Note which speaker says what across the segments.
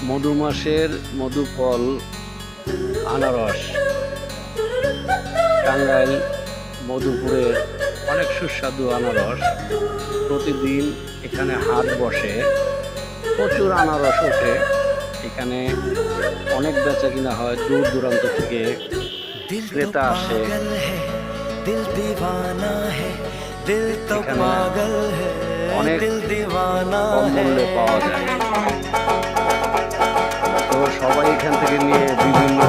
Speaker 1: মধুমাসের মধুফল আনারস টাঙ্গাইল মধুপুরের অনেক সুস্বাদু আনারস। প্রতিদিন এখানে হাট বসে, প্রচুর আনারস ওঠে। এখানে অনেক বেচা কিনা হয়, দূর দূরান্ত থেকে ক্রেতা আসে। এখানে অনেক কম মূল্যে পাওয়া যায়। তো সবাই এখান থেকে নিয়ে বিভিন্ন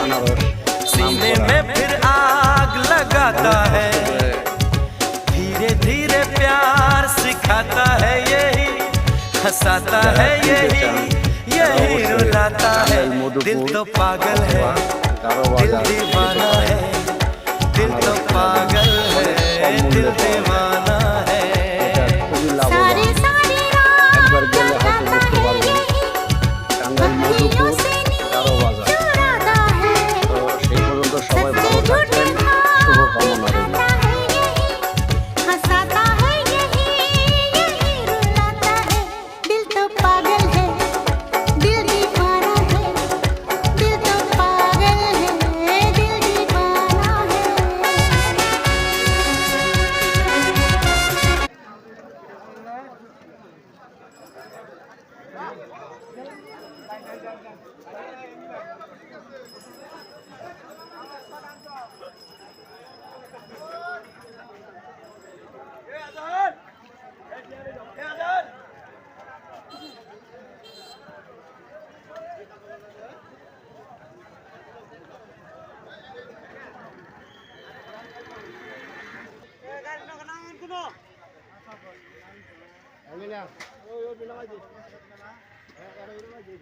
Speaker 1: আনারস
Speaker 2: सीने में फिर आग लगाता है, धीरे धीरे प्यार सिखाता है, यही हंसाता है, यही रुलाता है। दिल तो पागल है, दिल दीवाना है, दिल तो पागल है, दिल दीवाना है।
Speaker 1: একবার গেলে হয়তো বুঝতে পারবেন টাঙ্গাইল মধুপুর কারো বাজার। তো সেই পর্যন্ত সবাই ভালো থাকবেন, শুভকামনা রইল। আমি না ওই বিনা মাঝি হ্যাঁ আর ওই মাঝি